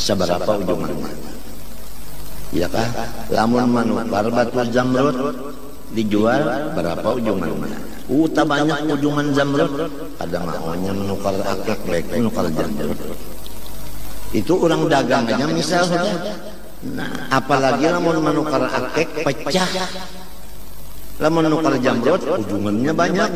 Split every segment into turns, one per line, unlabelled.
Seberapa ujungan mana? Ya kah? Lamun manukar batu zamrud dijual berapa ujungan mana? Tak banyak ujungan zamrud. Ada maunya menukar akik, baik menukar zamrud. Itu orang dagang aja misal sudah. Nah, apalagi lamun menukar akik pecah. Lamun menukar zamrud ujungannya banyak.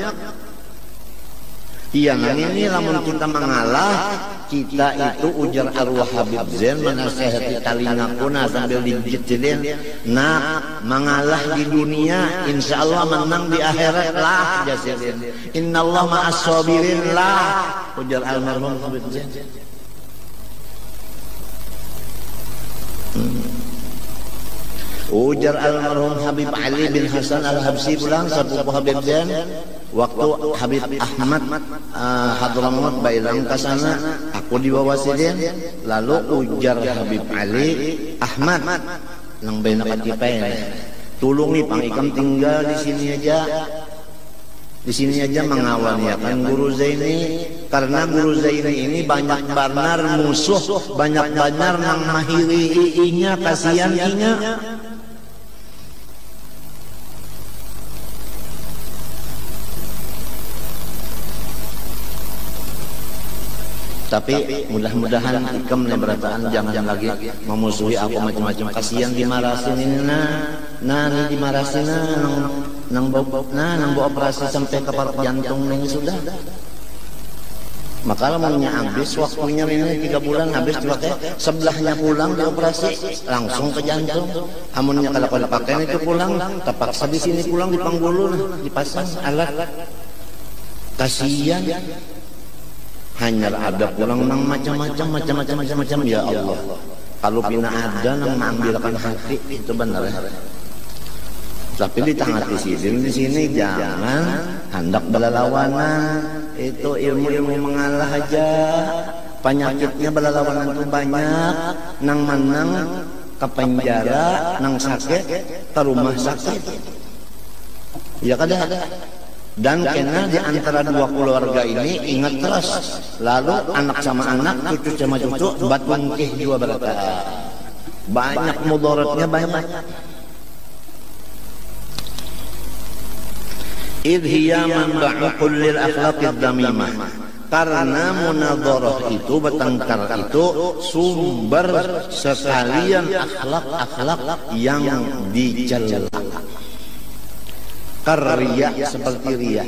Iya, ini lamun kita mengalah, kita itu ujar arwah Habib Zain menasehati talingakuna sambil dijidilin. Nah, mengalah di dunia, insya Allah menang di akhirat lah. Jasilin. Innallah ma'as sabirin lah. Ujar almarhum Habib Zain. Ujar almarhum Habib Ali bin Hasan al-Habsyi pulang sepupu Habib Zain. Waktu Habib Ahmad Hadramaut bailang ke sana, aku dibawa sidin. Lalu ujar Habib Ali, Ahmad, nang baina katipain, tulungi Pang Ikam tinggal di sini aja. Di sini aja mengawal ya kan Guru Zaini, karena Guru Zaini ini banyak benar musuh, banyak benar nang mahiri inya, kasihan inya. Tapi mudah-mudahan Ikam berataan jangan lagi memusuhi aku macam-macam. Kasihan dimarasin ini ini dimarasin nang bawa operasi sampai ke paru jantung ini sudah. Maka lamunnya habis waktunya ini 3 bulan habis pakai sebelahnya pulang dioperasi langsung ke jantung. Amunnya kalau pakai itu pulang terpaksa di sini pulang di Panggulur dipasang alat. Kasihan. Hanya ada pulang nang macam-macam ya Allah. Kalau pina ada nang mengambilkan hati itu benar ya. Tapi di tengah di sini jangan hendak berlawanan. Itu ilmu mengalah aja. Penyakitnya berlawanan itu banyak. Nang menang ke penjara, nang sakit ke rumah sakit. Ya kada ada. Dan karena di antara 2 keluarga ini ingat terus, lalu anak sama anak, cucu sama cucu, batungkih juga berata. Banyak mudaratnya banyak. Idhiya manba'u kullil akhlaqid damimah. Karena munadharah itu, bertengkar itu sumber sekalian akhlak-akhlak yang dicela. Karya seperti ria.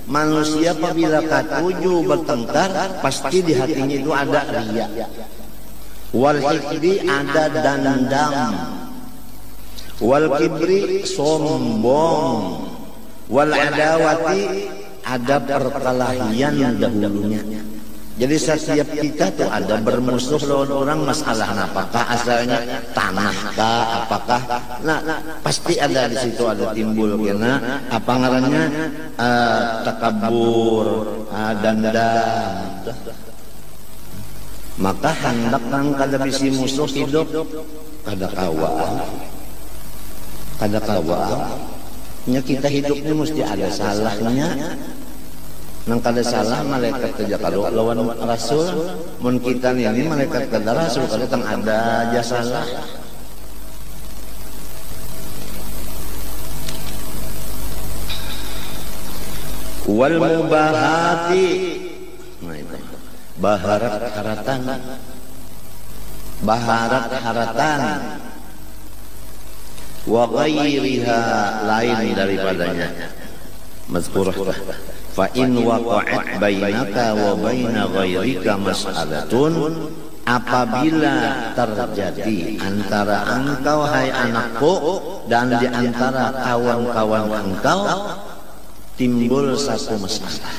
Manusia apabila katuju bertengkar, pasti di hatinya itu ada ria. Wal hikdi ada dendam. Wal kibri sombong. Wal adawati ada perkelahian dahulunya. Jadi setiap kita tuh ada bermusuh lawan orang masalah apakah asalnya tanah kah apakah pasti ada di situ ada timbul karena apa ngarannya takabur dendam. Maka hendak nang kada bisi musuh hidup kada kawa nya kita hidupnya mesti ada salahnya. Nang kada salah malaikat kerja kalau lawan rasul mun kita ini malaikat kada rasul kada tang ada aja salah. Wal mubahati baharat haratan wa ghairiha lain daripadanya mazkurah. Fa in waqa'at bainaka wa baina ghairika mas'alatun, apabila terjadi antara engkau hai anakku dan di antara kawan-kawan engkau timbul satu masalah,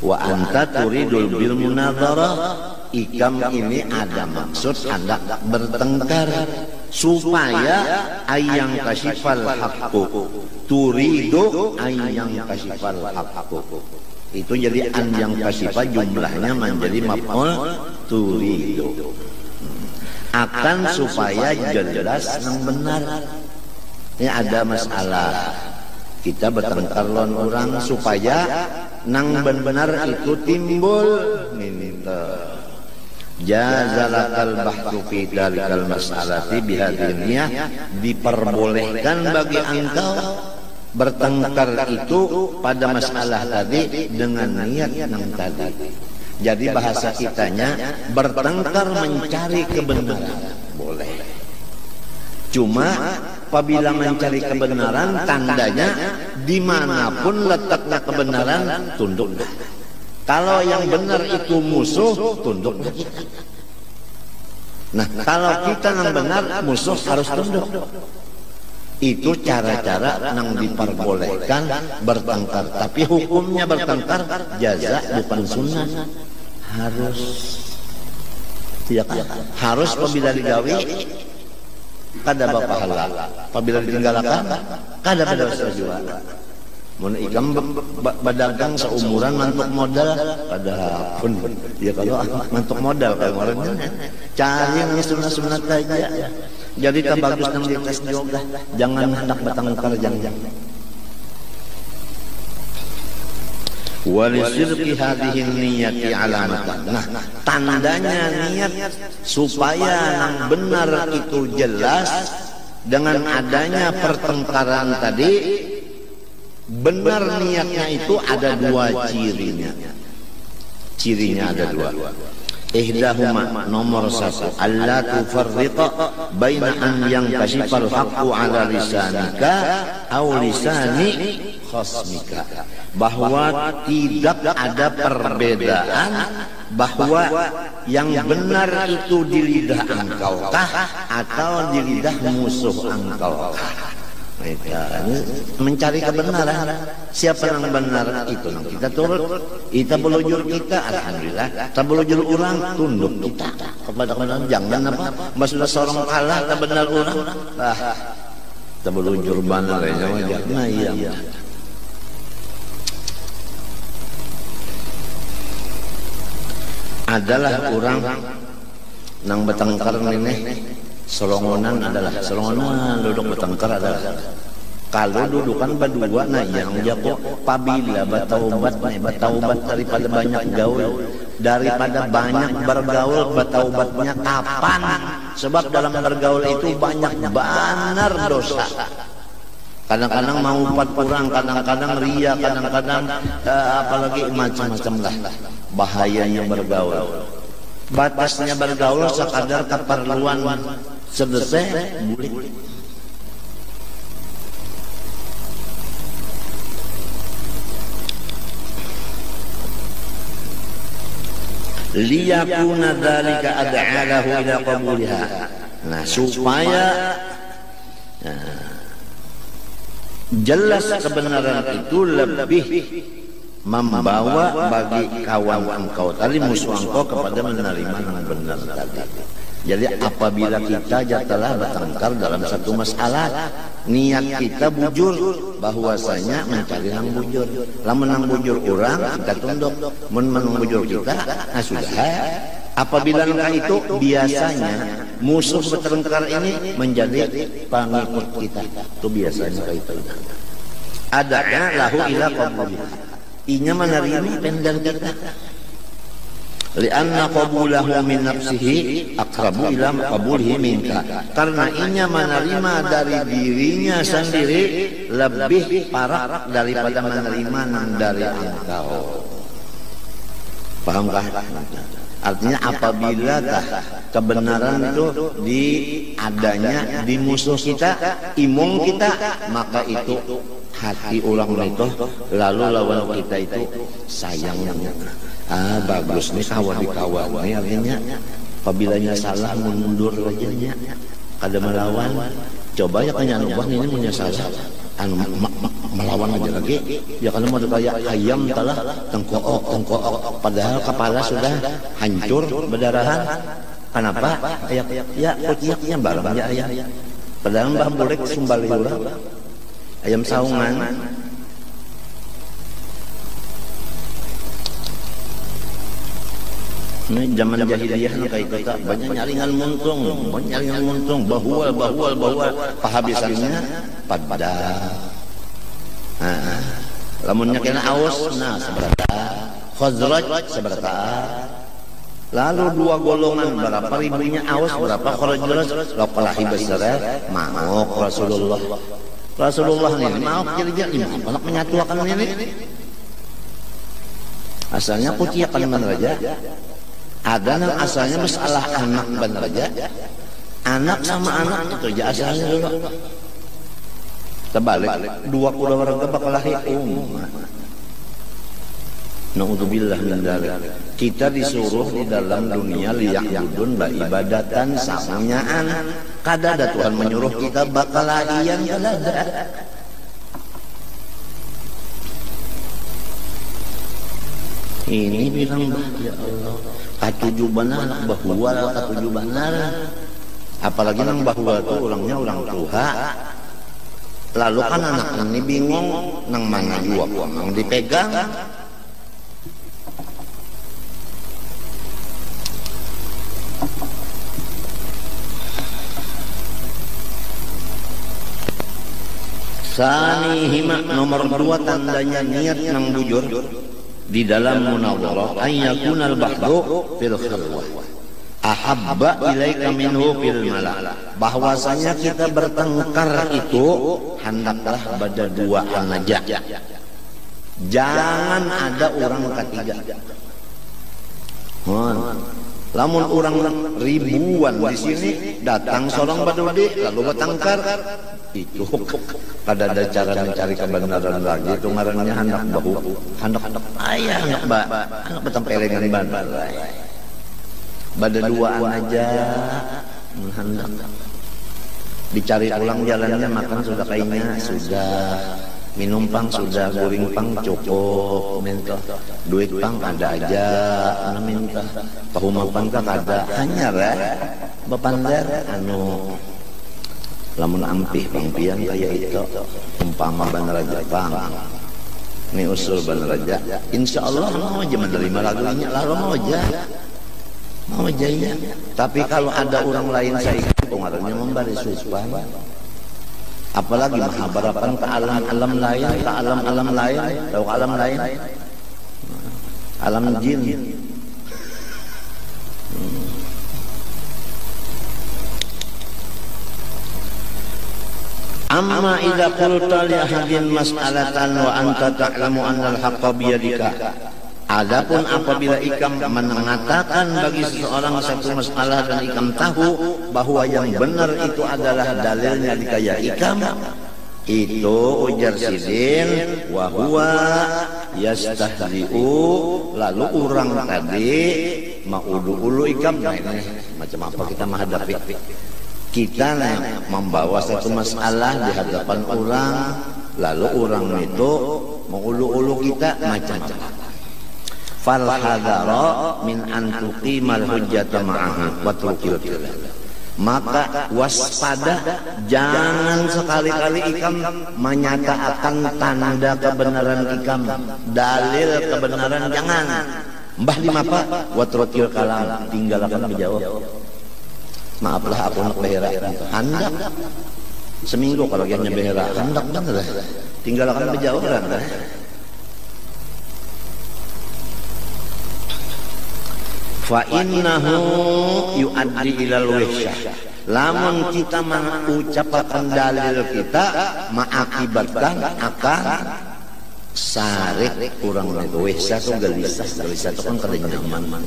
wa anta turidul bil munadharah, Ikam ini ada maksud hendak bertengkar supaya ayang kasifal haqqu, turidu ayang kasifal haqqu. Itu jadi ayang kasifah jumlahnya menjadi maf'ul turidu. Akan supaya jelas yang benar. Ini ada masalah. Kita bertengkar lawan orang supaya nang benar itu timbul. jazalakal bahthu fi dalikal mas'alati bihadhihi niyah, diperbolehkan bagi engkau bertengkar itu pada masalah tadi dengan niat yang tadi. Jadi bahasa kitanya bertengkar mencari kebenaran boleh. Cuma apabila mencari kebenaran tandanya dimanapun letaknya kebenaran tunduk. Kalau yang benar itu musuh, tunduk. Nah, kalau kita yang benar, musuh harus tunduk. Itu cara-cara yang diperbolehkan bertengkar. Tapi hukumnya bertengkar jaza bukan sunnah. Harus. Ya, harus apabila digawi kada pahala. Apabila ditinggalkan kada berdosa juga. Mun ikam berdagang seumuran mantuk modal kada pun. Ya kalau mantuk modal kalau orangnya cari yang sunat-sunat aja. Jadi tak bagus nang di tes juga. Jangan hendak bertengkar jangan. Walisirki hadhihi niyati alamatan. Nah, tandanya niat supaya yang benar itu jelas dengan adanya pertengkaran tadi. Benar niatnya itu ada dua cirinya. Cirinya ada dua. Ihdahuma nomor satu, alla tufarriqa baina an yankashifal haqqu ala lisanika aw lisani khasmika. Bahwa tidak ada perbedaan bahwa yang benar itu di lidah engkau kah atau di lidah musuh engkau kah. Mencari kebenaran. Siapa yang benar itu kita turut. Kita belujur kita, alhamdulillah. Kita belujur orang, tunduk kita kepada kebenaran. Jangan apa, sudah seorang kalah tak benar orang. Kita belujur benar ya. Nah iya. Adalah orang nang bertengkar ini. Solongonan adalah solongonan duduk bertengkar adalah kalau dudukan berdua nah yang jago pabila bataubat daripada banyak gaul, daripada banyak bergaul bataubatnya kapan, sebab dalam bergaul itu banyak benar dosa. Kadang-kadang mau empat kurang, kadang-kadang ria, kadang-kadang apalagi macam-macam lah bahayanya bergaul. Batasnya bergaul sekadar keperluan sedese boleh. Liyakuna dzalika ad'alahu ila qabuliha. Nah, supaya jelas kebenaran itu lebih membawa bagi kawan engkau tadi, musuh engkau, kepada menerima yang benar tadi. Jadi apabila kita telah bertengkar dalam satu masalah, niat kita bujur bahwasanya mencari yang bujur. Lamun yang bujur orang kita tunduk, mun bujur kita sudah. Apabila itu biasanya musuh bertengkar ini menjadi pengikut kita. Itu biasanya itu. Adanya lahu ila qabuliha. Inya menerima pendang kita. Lianna qabulahu min nafsihi aqrabu ila qabulihi minka. Karena inya menerima dari dirinya sendiri lebih parah daripada menerima dari engkau. Pahamkah? Artinya apabila kebenaran itu adanya di musuh kita, imung kita, maka itu hati orang itu lalu lawan kita itu sayangnya. Bagus nih kawan-kawan nih, artinya apabila salah mundur aja nya kada melawan. Coba ya kanya ubah ini punya salah melawan aja lagi ya, kalau mau kayak ayam telah tengkook padahal kepala sudah hancur berdarahan. Kenapa? Ya kucingnya barang ya ayam, padahal mbah boleh sumbali urang ayam saungan. Ini zaman jahiliyah kayak kita banyak nyaringan muntung, bahual pahabisannya pada. Lamunnya kena aus, nah seberapa, Khazraj seberapa. Lalu dua golongan, berapa ribunya Aus, berapa Khazraj, lokalahi besar maok Rasulullah. Rasulullah ini maok jadi maok menyatukan ini. Asalnya putih akan Banraja. Ada yang asalnya masalah anak Banraja. Anak sama anak itu aja asalnya dulu. Terbalik, dua keluarga bakal lahir Na'udzubillah min dzalik. Kita disuruh di dalam dunia liya'budun ibadatan samanyaan. Kadada Tuhan menyuruh kita bakal lahian kadada. Ini bilang ya Allah, katujuh benar bahwa katujuh benar. Apalagi nang bahwa itu orangnya orang tua. Lalu kan anak ini bingung nang mana juga nang dipegang. Sanihima nomor 2 tandanya niat nang bujur di dalam munawwarah ayyakunal bahdu fil khilwah ahabba ilaika minhu fil mala, bahwasanya kita bertengkar itu hendaklah pada duaan aja, jangan ada orang ketiga. Lamun orang ribuan di sini datang seorang badudi lalu bertengkar, itu pada ada cara mencari kebenaran lagi. Itu ngarannya hendak bahu, hendak ayah, hendak betempelengan bandar. Pada duaan aja, hendak dicari ulang jalannya, makan sudah kayaknya sudah. Minum pang sudah, goreng pang cukup, minta duit pang ada aja, minta pahumapan kak ada, hanya bapandar anu lamun ampih pangpian kayak itu umpama Banraja pang ini usul Banraja, insya Allah mau aja menerima lagunya, lalu mau aja ya. Tapi kalau ada orang lain saya ikut pengaruhnya memberi suspan. Apalagi Mahabharatan ke alam-alam lain, ke alam-alam lain, tahu alam lain, alam jin. Amma idza qulta li ahadin mas'alatan wa anta ta'lamu anna al-haqqa biyadika. Adapun apabila ikam mengatakan bagi seseorang satu masalah dan ikam tahu bahwa yang benar itu adalah dalilnya di kaya ikam, itu ujar sidin wa huwa yastahzi'u, lalu orang tadi maudu-ulu ikam. Nah ini macam apa kita menghadapi, kita membawa satu masalah di hadapan orang, lalu orang itu mengulu-ulu kita macam-macam. Fal hadara min an tuqimal hujjata ma'ahu wa turkil kalam, maka waspada, jangan sekali-kali ikam menyatakan tanda kebenaran ikam, dalil kebenaran, jangan. Mbah lima apa? Wa turkil kalam, tinggalkan menjawab. Maaflah aku nak behera, hendak seminggu kalau yang behera, hendak benar, tinggalkan menjawab kan. Fa innahu yuaddi ilal wihsyah, lamun kita mengucapkan dalil kita mengakibatkan akan sarik kurang lagi. Wihsyah itu gelisah itu kan kedenyaman.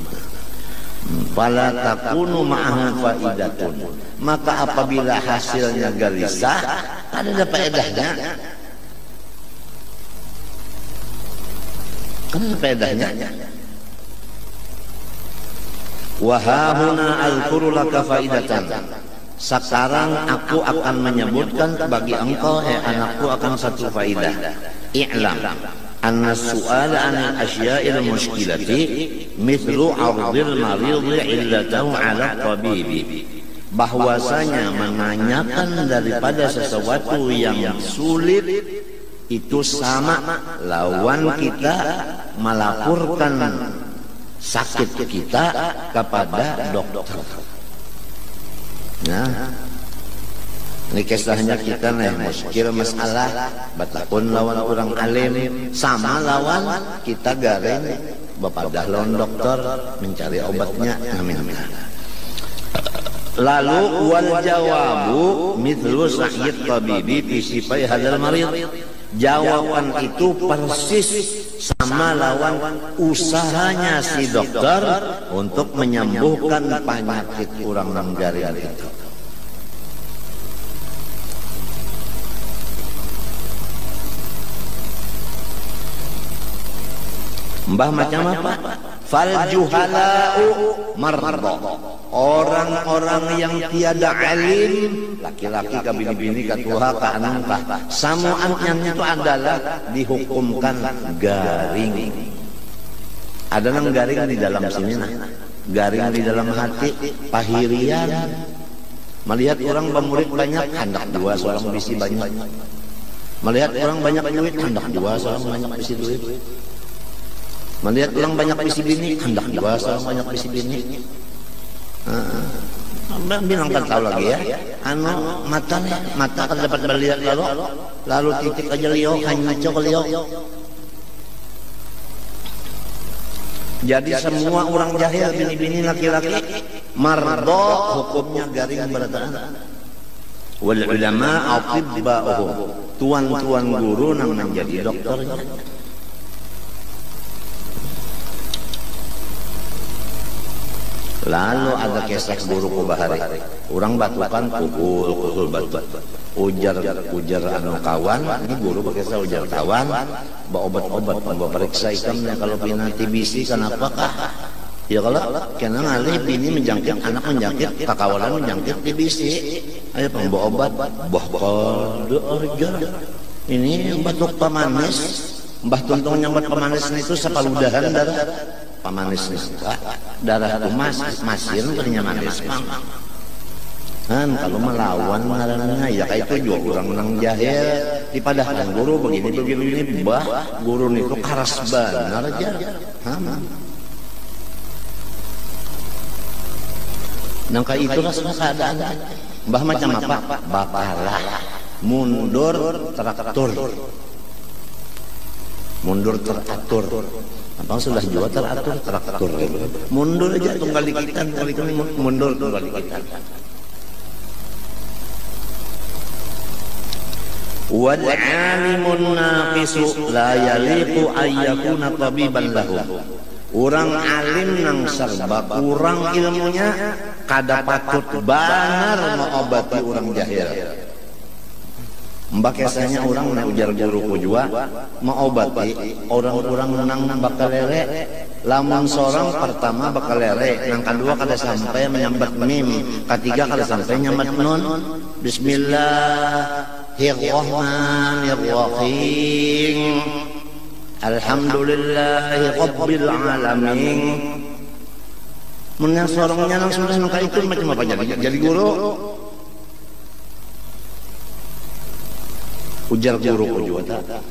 Fala takunu ma'ahu faidatun, maka apabila hasilnya gelisah ada faedahnya. Kan faedahnya. Wahahuna al-quru laka faidatan, sekarang aku akan menyebutkan bagi engkau anakku akan satu faidah. I'lam anna su'ala anil asya'il muskilati mithlu 'ardil maridhi illatahu 'ala tabibi, bahwasanya menanyakan daripada sesuatu yang sulit itu sama lawan kita melaporkan sakit kita kepada dokter. Nah, ini kisahnya kita nih muskil masalah batakun lawan orang alim, sama lawan kita garing bapak dah lawan dokter mencari obatnya. Amin. Lalu wal jawabu mithlu sa'yid tabibi fi sifai hadzal marid. Jawaban itu persis sama lawan usahanya si dokter untuk menyembuhkan penyakit urang nang jaringan itu. Mbah macam apa? Fal juhala'u marda. Orang-orang yang tiada alim, laki-laki ka bini-bini ka tuha ka anu ka samuannya itu adalah dihukumkan garing. Ada nang garing di dalam sini nah. Garing di dalam hati, pahirian. Melihat orang pemurid banyak, hendak dua seorang bisi banyak. Melihat orang banyak duit, hendak dua seorang banyak bisi duit. Melihat orang banyak bisi bini, hendak dua seorang banyak bisi bini. Bilang kan tahu lagi ya, anu mata kan dapat melihat lalu titik aja liok, hanya cok liok. Jadi semua orang jahil bini-bini laki-laki mardo hukumnya garing berataan. Wal ulama atibba'uhum, tuan-tuan guru nang menjadi dokternya. Lalu ada kisah guru ku bahari, orang batukan kukul batu, ujar anu kawan, ini guru berkisah ujar kawan, bawa obat-obat, bawa periksa ikamnya kalau pina TBC kenapakah? Ya kalau kena ngalih bini menjangkit, anak menjangkit, kakawalan menjangkit TBC, ayo pembawa obat, bohkol, ujar, ini batuk pemanis, mbah tuntung nyambat pemanis itu sepaludahan darah. Pemanis darah tumas masin ternyata manis kan kalau melawan ngaranna ya kayak itu juga orang menang jahil dipadahkan guru begini bah guru itu karas benar aja nangka itu rasanya keadaan mbah macam apa bapalah mundur teratur Abang sudah jual teratur mundur aja tunggal dikitan mundur tunggal dikitan. Wal alimun naqisu la yaliqu ayyakuna tabiban lahu. Urang alim nang serba kurang ilmunya kada patut banar mengobati orang jahil. Mbak kesanya orang na ujar guruku juga mengobati orang-orang nang bakal lere. Lamun seorang pertama bakal lere, nang kedua kada sampai menyambat mim, ketiga kada sampai nyambat nun. Bismillahirrahmanirrahim. Alhamdulillahi rabbil alamin. Mun seorangnya nang sudah nang itu macam apa jadi guru? Ujar guru juga tak.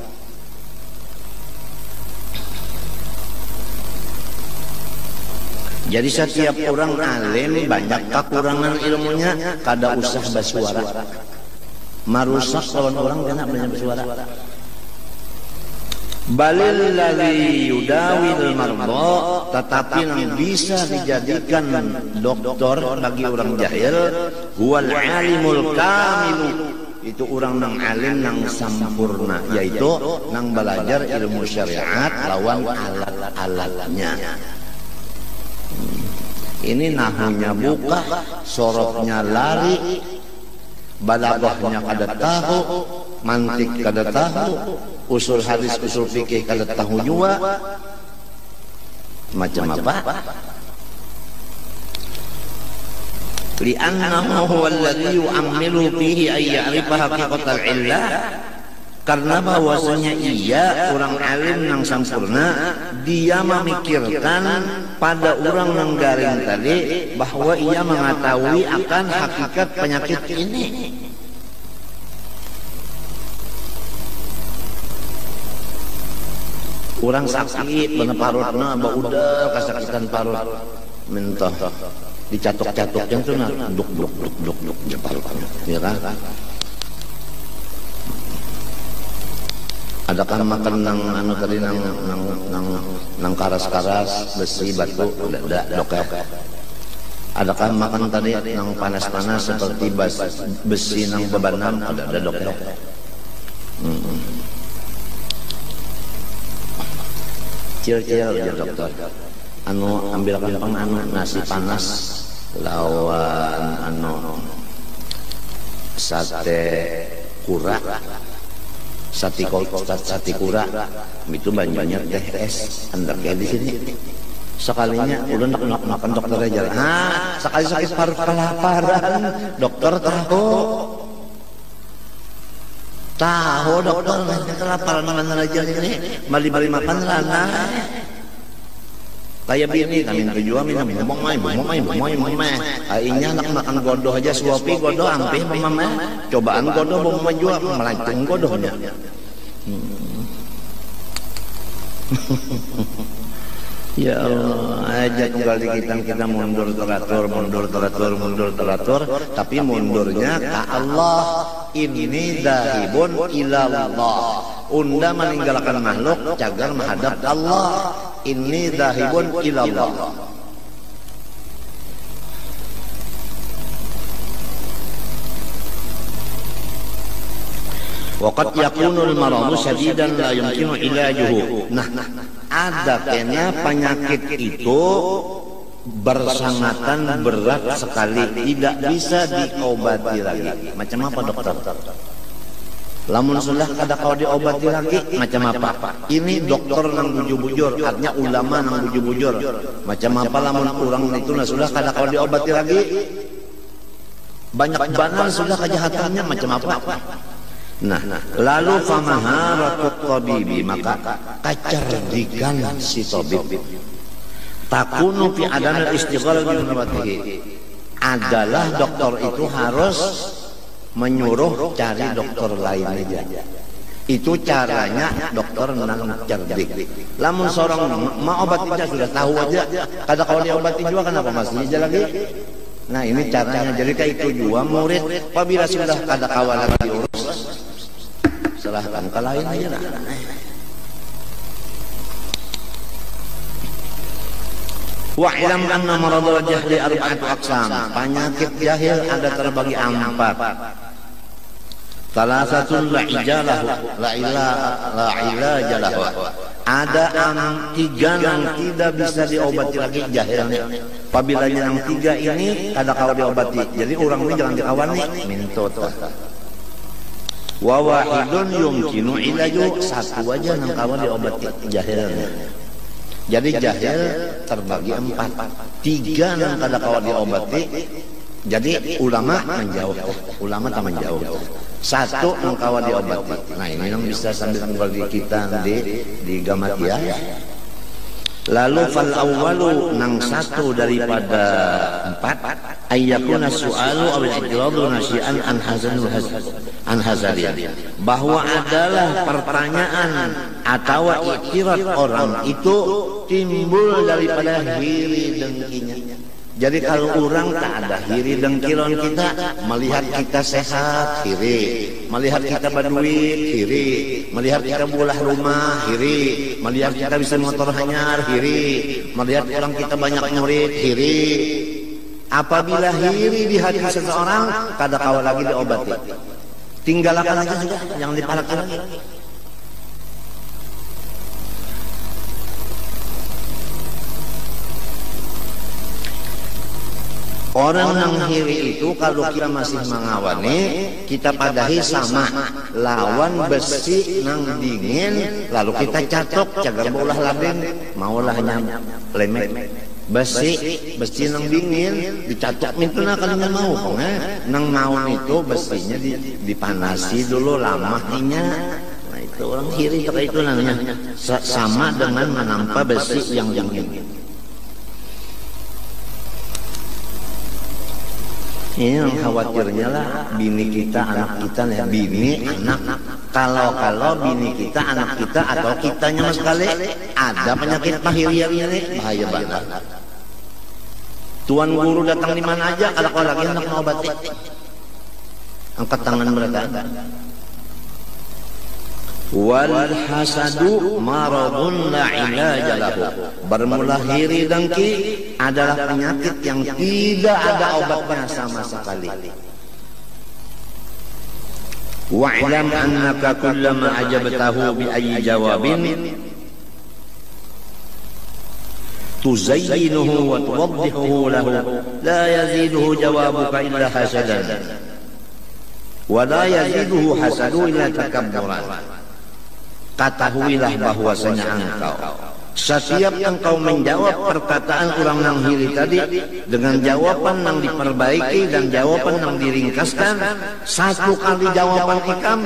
Jadi setiap orang alim banyak kekurangan ilmunya, kada usah bersuara. Marusak lawan orang kena banyak bersuara. Balil ladzi yudawil marda, tetapi yang bisa dijadikan dokter bagi orang jahil huwal alimul kamilu, itu orang nang alim nang sempurna, yaitu nang belajar ilmu syariat lawan alat-alatnya. Ini nahunya buka, sorotnya lari, balaghahnya kada tahu, mantik kada tahu, usul hadis usul fikih kada tahu juga. Macam apa? Li'annahu huwa alladhi yu'ammilu fihi ay ya'rifa haqiqatal illah, karena bahwasanya ia orang alim nang sempurna, dia memikirkan pada orang nang garing tadi bahwa ia mengetahui akan hakikat penyakit ini. Orang sakit bener parutna baudel kasakitan parut mentah dicatok-catok yang tuh duk jepal ya kan. Adakah makan nang anu tadi nang karas-karas besi batu udah dok ya. Adakah makan tadi nang panas-panas seperti besi nang bebanam ada dok ya. Cil-cil ya dokter. Anu ambil gampang anu nasi panas lawan anu sate kura. Sate kura itu banyak teh es hendak ya di sini. Sekalinya udah nak makan dokter aja. Sekali sakit paru kelaparan, dokter tahu dokter kelaparan mana aja ini. Bali makan lana. Kayak bini kami tujuan minum bomong mai. Ainya nak makan godoh aja suapi godoh ampih mama. Cobaan godoh bomong jual melacung godohnya. Ya Allah, ajak kembali kita mundur teratur, tapi mundurnya ke Allah. Ini dahibun ilallah. Unda meninggalkan makhluk cagar menghadap Allah. Ini dahibun ilallah. Waqad yakunul maradu syadidan la yumkinu ilajuhu. Nah, ada kena penyakit itu bersangatan berat sekali, tidak bisa diobati lagi. Macam apa dokter? Lamun sudah kada kau diobati lagi, macam apa? Ini dokter nang bujur-bujur, artinya ulama nang bujur-bujur. Macam apa lamun orang itu sudah kada kau diobati lagi? Banyak banal sudah kejahatannya, macam apa? Nah, lalu famaharatut tabibi, maka kecerdikan si tabib takunu fi adamil istighal bi hunwatihi, adalah dokter itu harus menyuruh cari dokter lain aja. Itu caranya dokter nang cerdik. Lamun seorang mau obatinya sudah tahu aja, kada kalau diobati juga kenapa masih aja lagi? Nah, ini caranya. Jadi kayak itu juga murid apabila sudah kada kawal lagi diurus, serahkan ke lain aja lah. Wa'lam anna maradul jahli arba'atu aqsam. Penyakit jahil ada terbagi 4. Salah satu la ilajalahu. Ada 3 yang tidak bisa diobati lagi jahilnya. Apabila yang 3 ini kada kau diobati. Jadi orang ini jangan dikawani mintut. Wa wahidun yumkinu ilaju, satu aja nang kawan diobati jahilnya. Jadi jahil terbagi 4. 3 nang kada kawan diobati. Jadi ulama menjauh, ulama tak menjauh. 1 nang kawan diobati. Nah, ini yang bisa sambil kembali kita di Gamatia. Lalu fal awwalu nang 1 daripada 4 ayyakuna su'alu aw al-i'tiradu nasyi'an an hazaliyah, bahwa adalah pertanyaan atau i'tirad orang itu timbul daripada hiri dengkinya. Jadi kalau orang tak ada hiri dengkiron kita, melihat kita sehat, hiri. Melihat kita berduit, hiri. Melihat kita bulah rumah, hiri. Melihat kita bisa motor hanyar, hiri. Melihat orang kita banyak murid, hiri. Apabila hiri di hati seseorang, kada kawal lagi diobati. Tinggalkan aja sudah, jangan dipalaki lagi. Orang yang hiri itu kalau kita masih mengawani, kita padahi sama lawan besi nang dingin, lalu kita catok cagar bolah laden, maulah hanya lemek. Besi nang dingin dicatok mintuna kalinya mau kong nang mau itu besinya dipanasi dulu lamahnya. Nah, itu orang hiri kayak itu namanya, sama dengan menampa besi yang dingin. Ini yang khawatirnya lah bini kita, anak kita ya, bini, anak. Kalau bini kita, anak kita atau kitanya mas sekali ada penyakit pahirian ini, bahaya banget. Tuan guru datang di mana aja, kalau lagi hendak mengobati, angkat tangan mereka. Wal hasadu maradun la ilaja lahu. Bermula iri dengki adalah penyakit yang tidak ada obatnya sama sekali. Wa'lam annaka kullama ajabtahu bi ayyi jawabin tuzayyinuhu wa tuwaddihuhu lahu la yaziduhu jawabuka illa hasadan wa la yaziduhu hasadu illa takabburan. Ketahuilah bahwasanya engkau setiap engkau menjawab perkataan orang yang hiri tadi dengan jawaban yang diperbaiki dan jawaban yang diringkaskan, satu kali jawaban ikam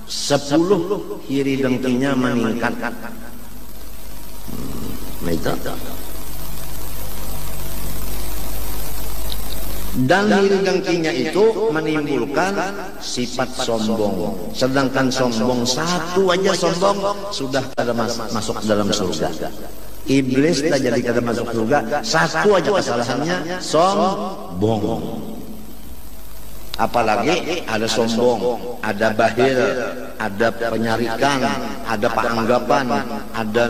10 hiri dengkinya meningkat. Dan hiri dengkinya itu menimbulkan sifat sombong. Sedangkan sombong satu aja sombong sudah kada masuk dalam surga. Iblis tak jadi kada masuk surga, satu aja kesalahannya sombong. Apalagi ada sombong, ada bahil, ada penyarikan, ada panganggapan, ada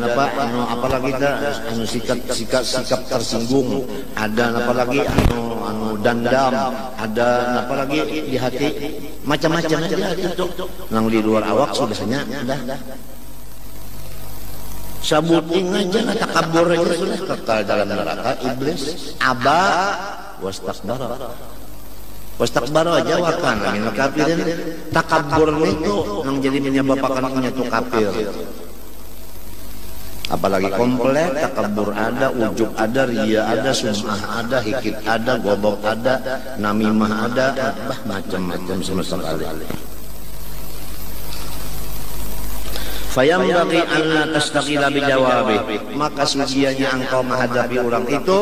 apalagi anu sikap tersinggung, ada apalagi anu dendam, ada apalagi di hati, macam-macam aja itu. Nang di luar awak sudahnya dah. Sabuting aja lah, takabur aja sudah kekal dalam neraka iblis. Aba wastakbara. Wastakbara aja wakan min kafirin. Takabur itu yang jadi menyebabkan itu kafir. Apalagi komplek, takabur ada, ujub ada, riya ada, sum'ah ada, hikit ada, gobok ada, namimah ada, macam-macam semesta kali. Fayambaghi an la tastaqila bijawabi, maka sujiannya engkau menghadapi orang itu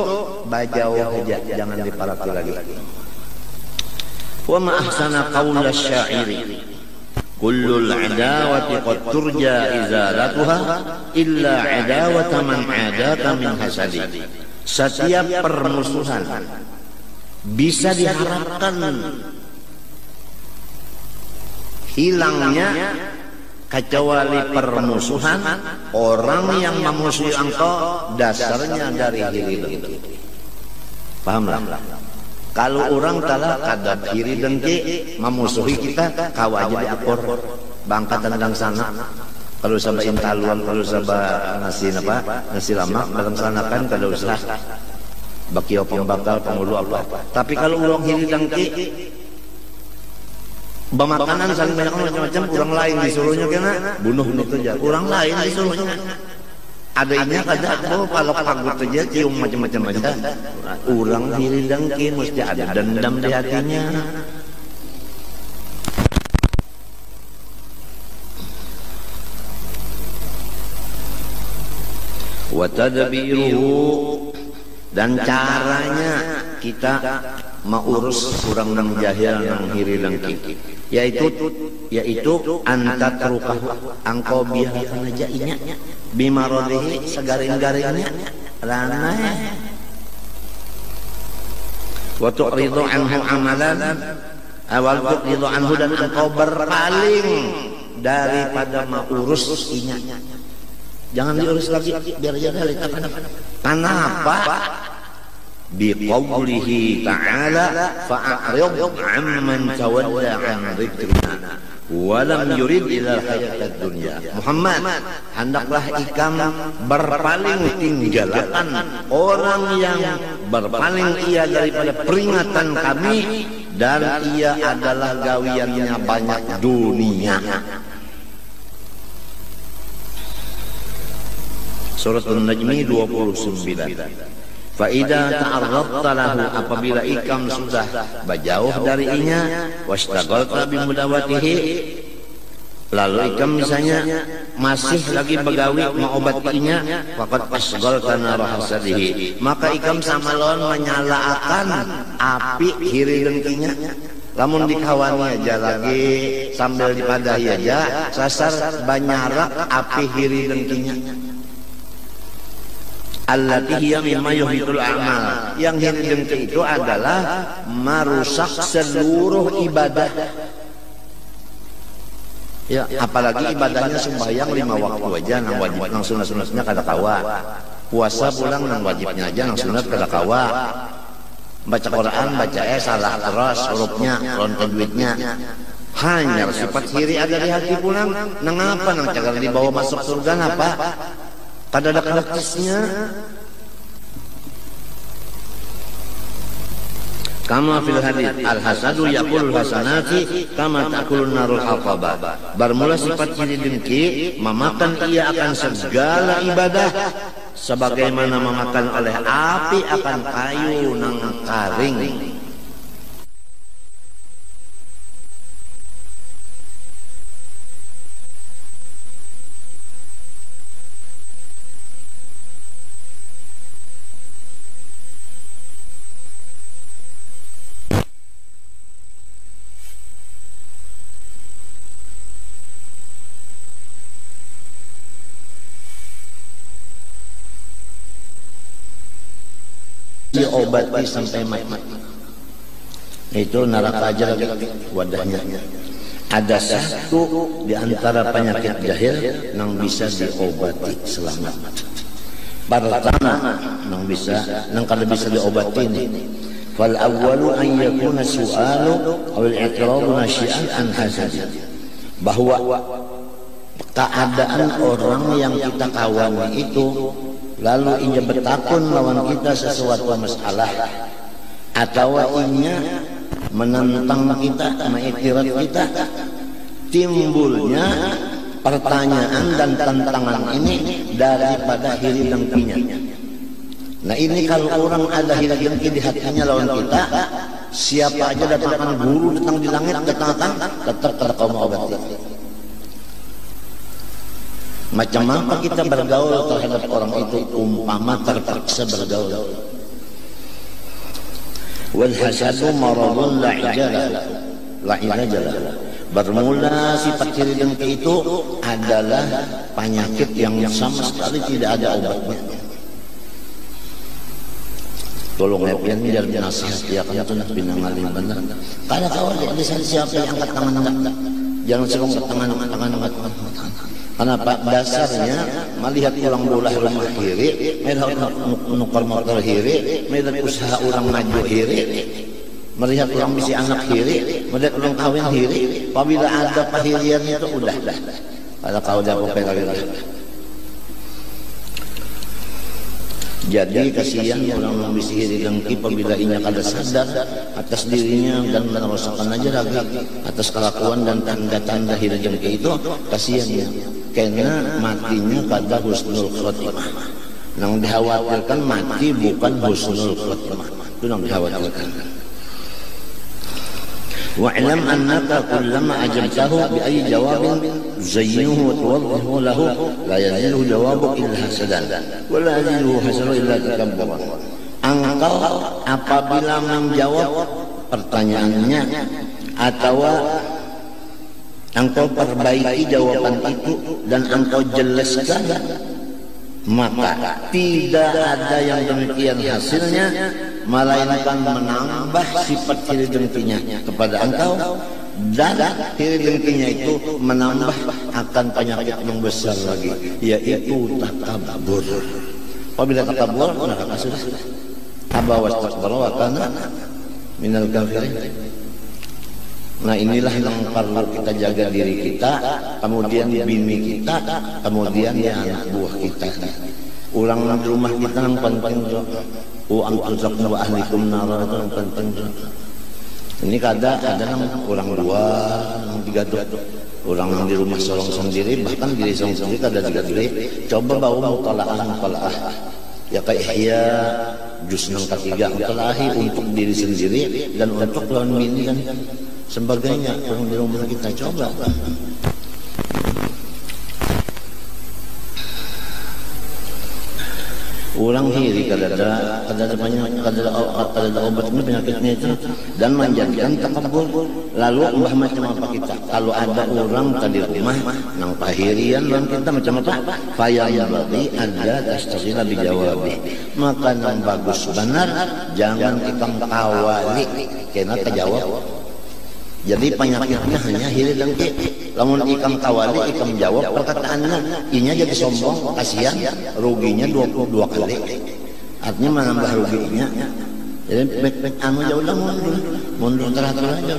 bajauh aja, jangan diparati lagi. Wa ma ahsana qaula syairi kullul adawati qad turja izalatuha illa adawata man adaka min hasadi. Setiap permusuhan bisa diharapkan hilangnya kecuali permusuhan orang yang memusuhi engkau dasarnya dari hiri dengki. Pahamlah? Kalau orang telah kadap hiri dengki memusuhi kita, kau aja diakur bangkat tendang sana. Kalau sabah intaluan, kalau sabah nasi lama dalam sana kan kada usah bakio pembakal pengulu apa. Tapi kalau orang hiri dengki bemakanan saling banyak macam-macam, orang lain disuruhnya kena bunuh itu aja, orang lain disuruhnya adanya kada kalau pagut aja cium macam-macam aja. Orang diri dengki mesti ada dendam di hatinya. Wa tadbiruhu, dan caranya kita mengurus orang yang jahil yang hiri dengki, yaitu antatrukahu, engkau biarkan aja inya bimarodihi segaring-garingnya ranah. Wa tu'ridu anhu amalan awal tu'ridu anhu, dan engkau berpaling daripada mengurus inya. Jangan diurus lagi, biar aja dari kenapa? Biqaulihi ta'ala fa'arid amman tawalla an dzikrina wa lam yurid ila hayatad dunya. Muhammad, hendaklah ikam berpaling, tinggalkan orang yang berpaling ia daripada peringatan kami dan ia adalah gawiannya banyak dunia. Surat An-Najmi 29. Fa'idha ta'arradta lahu, apabila ikam sudah berjauh dari inya, wastaghalta bimudawatihi, lalu ikam misalnya masih lagi begawi mengobatinya, faqad asghalta nar hasadihi, maka ikam sama lawan menyalakan api hiri dengkinya. Lamun dikawani aja lagi sambil dipadahi aja, sasar banyarak api hiri dengkinya. Allati hiya mimma yuhidul amal, yang hiri dengki itu adalah merusak seluruh ibadah. Ya, apalagi ibadahnya sembahyang 5 waktu aja, nang wajib, nang sunat-sunatnya kada kawa. Puasa pulang nang wajibnya aja, nang sunat kada kawa. Baca Quran, baca salah terus hurufnya, ron tajwidnya. Hanya sifat hiri ada di hati pulang, nang apa nang cagar dibawa masuk surga apa? Kada ada karakterisnya. Kama fil hadits al-hasadu yaqulul hasanati kama ta'kulun narul haqaba. Bermula sifat iri dengki memakan ia akan segala ibadah sebagaimana memakan oleh api akan kayu nang karing. Diobati sampai mati. Itu neraka aja wadahnya. Ada satu di antara penyakit jahil yang bisa diobati selamat. Pertama yang bisa, yang kada bisa diobati ini. Fal awwalu an yakuna su'alu aw al-i'tiradu nasyi'an an hasad. Bahwa keadaan orang yang kita kawani itu lalu inya bertakun lawan kita sesuatu masalah atau inya menentang kita, mengiktirat kita, timbulnya pertanyaan dan tantangan ini daripada hiri dengkinya. Nah ini kalau orang ada hiri dengki di hatinya lawan kita, siapa aja datangkan guru datang di langit datang tetap kada kau mau obati. Macam apa kita bergaul terhadap orang itu umpama terpaksa bergaul. Wal hasadu maradun la ilaja. Bermula sifat iri dengki itu adalah penyakit yang sama sekali tidak ada obatnya. Tolong pian biar nasihat ya kan itu nak binangalin benar. Kada kau ada siapa yang angkat tangan enggak. Jangan serong tangan. Kenapa? Dasarnya melihat orang bola rumah hiri, melihat nukar motor hiri, melihat usaha orang maju hiri, melihat orang bisi anak hiri, melihat orang kawin hiri. Apabila ada pahirian itu udah. Kalau kau dah pepelah. Jadi kasihan orang yang bisi hiri dengki apabila inya kada sadar atas dirinya dan merosakkan aja lagi atas kelakuan dan tanda-tanda hiri dengki itu kasihannya. Karena matinya pada husnul khotimah. Yang dikhawatirkan mati bukan husnul khotimah. Itu yang dikhawatirkan. Wa'lam annaka kullama ajabtahu bi ayyi jawabin zayyinuhu wa tuwaddihu lahu la yazilu jawabu illa hasadan wa la yazilu hasadan illa takabburan. Engkau apabila menjawab pertanyaannya atau engkau perbaiki jawaban itu dan engkau jelaskan, maka tidak ada yang demikian hasilnya melainkan menambah sifat iri dengkinya kepada engkau dan iri dengkinya itu menambah akan penyakit yang besar lagi, yaitu takabur. Apabila takabur maka sudah abawas takbara wa kana minal kafirin. Nah inilah yang perlu kita jaga diri kita, kemudian bini kita, kemudian ya anak buah kita. Ulang di rumah kita yang penting antum wa ahlikum nara itu yang penting. Ini ada orang luar, yang digaduh. Orang di rumah seorang sendiri, bahkan diri seorang sendiri kada digaduh. Coba bawa mutalaah. Ya kayak ihya juz nang ketiga mutalahi untuk diri sendiri dan untuk lawan bini dan sebagainya. Orang di rumah kita coba. Orang hiri kada ada obatnya penyakitnya itu dan menjadikan takabur. Lalu ubah macam apa kita? Kalau ada orang tadi rumah nang pahirian dan kita macam apa? Fayam berarti ada tastasila bijawabi. Maka nang bagus benar jangan kita mengawali kena terjawab. Jadi penyakitnya hanya hiri dengki. Lamun ikam kawali, ikam jawab perkataannya, inya jadi sombong, kasihan, ruginya 22 kali. Artinya menambah ruginya. Jadi baik-baik anu jauh lah mundur teratur aja.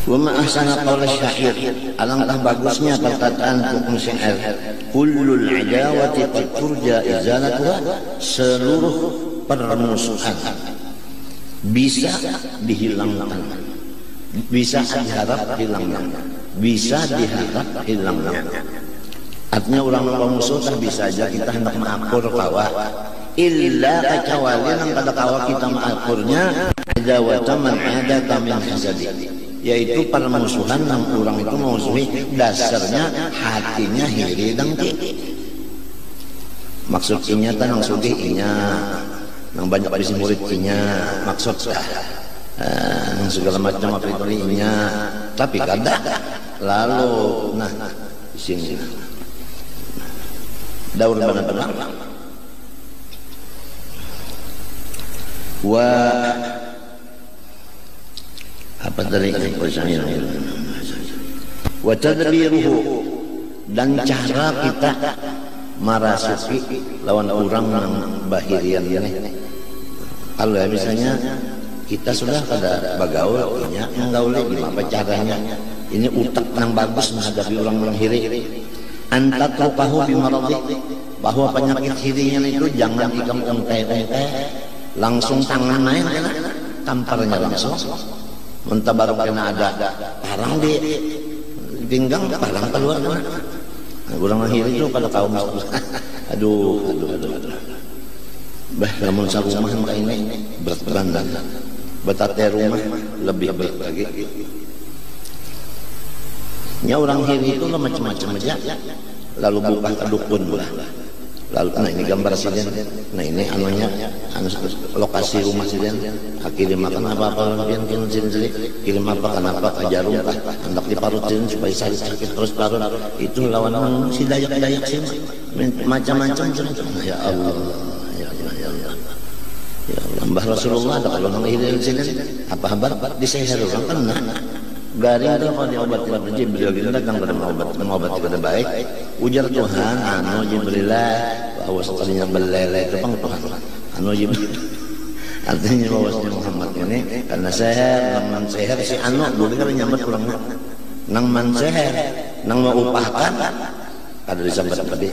Wa ma ahsana qaul syair, alangkah bagusnya perkataan tukang syair. Kullul adawati qad turja izalatuha, seluruh permusuhan bisa dihilangkan, bisa diharap hilangnya, bisa diharap hilangnya. Artinya orang musuh tak bisa aja kita hendak mengakur kawa, illa kecuali yang kada kawa kita mengakurnya ada wataman ada tamin hasadi, yaitu permusuhan yang orang itu memusuhi dasarnya hatinya hiri dengki. Maksudnya tanang sugih inya nang banyak bisi murid inya maksud nang segala macam aplikasinya, tapi kada lalu nah sini daur benar-benar wa apa tadi pesannya wa tadbiruhu, dan cara kita marasuki lawan orang yang bahirian ini. Kalau ya misalnya kita sudah pada bagaul, inya menggauli gimana caranya? Ini utak yang bagus menghadapi orang hiri. Antat rupahu bimaradi, bahwa penyakit hirinya itu jangan ikam ungkai-ungkai, langsung tangan main tamparnya langsung. Mentabaruk kena ada parang di pinggang, parang keluar mana? Orang hiri itu pada kaum aduh. Bah, namun sarumah maka ini berat bandan. Betate rumah lebih berat lagi. Nya orang hiri itu macam-macam aja. Lalu buka ke dukun lah. Lalu nah ini gambar siden. Nah ini anunya lokasi rumah siden. Kirim makan apa-apa pian sini. Kirim apa kenapa ke jarum kah? Hendak diparutin supaya sakit terus parut. Itu lawan si dayak-dayak sih. Macam-macam. Ya Allah. Ya Allah, Mbah Rasulullah ada kalau nang hiri sini apa kabar di seher orang kena garing kalau diobati oleh Jibril kita datang pada mengobati pada baik ujar Tuhan anu Jibrilah bahwa sekalinya belele itu pang Tuhan anu Jibril artinya bahwasanya Muhammad ini karena seher nang seher si anu boleh kan nyambat kurang nang man seher nang mau upahkan kada disambat tadi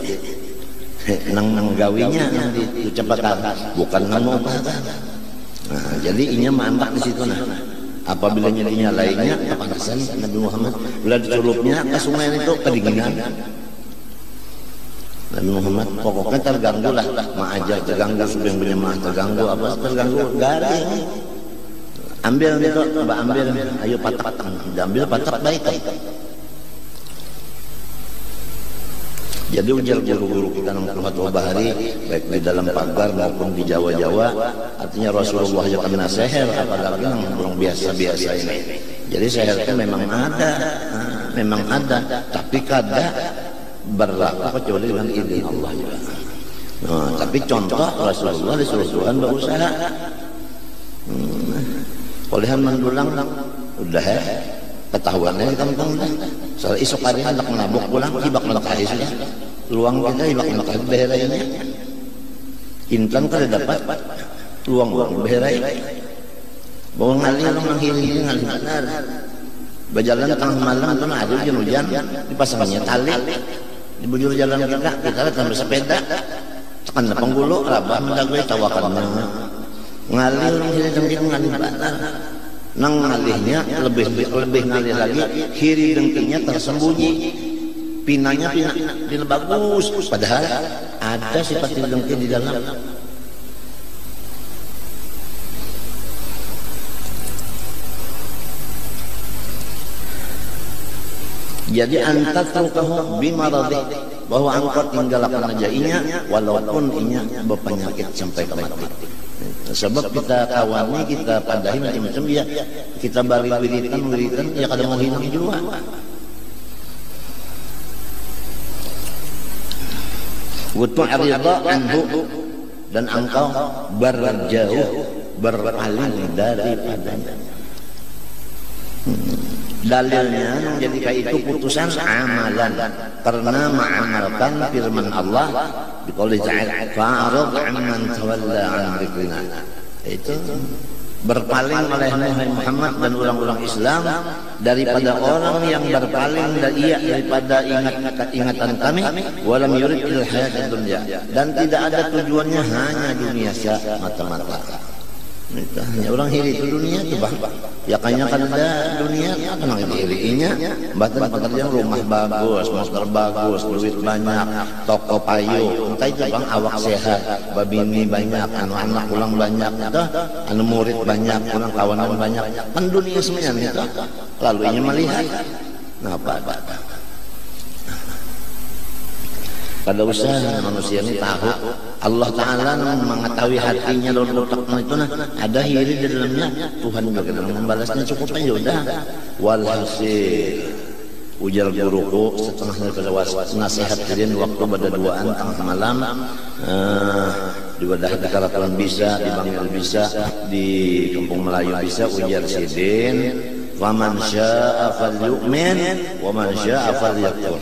nang gawinya yang diucapkan bukan nang mau apa. Nah, jadi inya mantak di situ nah. Apabila nyerinya lainnya kepanasan Nabi Muhammad bila dicelupnya ke sungai itu kedinginan. Nabi Muhammad pokoknya terganggu lah, aja terganggu sudah punya mah terganggu apa terganggu garing. Ambil itu, ambil ayo patak, ambil patak baik. Jadi ujar guru-guru kita nang Tuhan Bahari baik di dalam pagar maupun di Jawa-Jawa artinya Rasulullah ya kena seher apalagi nang orang biasa-biasa ini. Jadi seher itu memang ada, tapi kada berlaku kecuali dengan izin Allah juga. Nah, tapi contoh Rasulullah disuruh Tuhan berusaha. Olehan mendulang udah ketahuannya di kampung dah. Soal esok hari hendak menabuk pulang, ibak melekah sudah. Luang kita ibak melekah beherainya. Intan kada dapat luang beherai. Bawa ngali orang menghiringi ngali benar. Berjalan tengah malam itu ada hujan, dipasangnya tali di bujur jalan kita datang bersepeda. Tekan penggulu, rabah mendagwe tawakannya. Ngali orang hiring ngali benar. Nang ngalihnya lebih ngalih lagi hiri dengkinya tersembunyi pinanya pina bagus padahal ada sifat hiri dengki di dalam. Jadi antat rukahu bimaradi bahwa engkau tinggalkan aja inya walaupun inya berpenyakit sampai ke mati. Sebab kita kawani, kita padahi macam-macam ya kita bari wiritan ya kadang mau hilang juga. Wa tu'rida anhu, dan engkau berjauh berpaling daripadanya. Dalilnya jadikan itu putusan amalan karena mengamalkan firman Allah di qouli ta'ala fa'rid 'amman tawalla 'an dzikrina. Itu berpaling oleh Muhammad dan orang-orang Islam daripada orang yang berpaling daripada ingatan kami walam yurid il hayatad dunya, dan tidak ada tujuannya hanya dunia semata-mata. Itu hanya orang hiri itu dunia itu bang. Ya kayaknya kan ada dunia apa nang hirinya, bahkan yang rumah bagus, motor bagus, duit banyak, toko payu, entah itu bang awak sehat, babini banyak, anak ulang banyak, itu, anu murid banyak, orang kawanan banyak, kan dunia semuanya itu. Lalu ini melihat, nah apa? Pada usaha manusia ini tahu Allah Ta'ala mengetahui hatinya dan otaknya itu ada hiri di dalamnya. Tuhan juga dalam membalasnya cukup aja udah. Walhasil ujar guruku setengah daripada nasihat kalian waktu pada duaan tengah malam di wadah Karatuan bisa, di Bangil bisa, di Kampung Melayu bisa, ujar sidin faman sya'a falyu'min wa man sya'a falyakfur.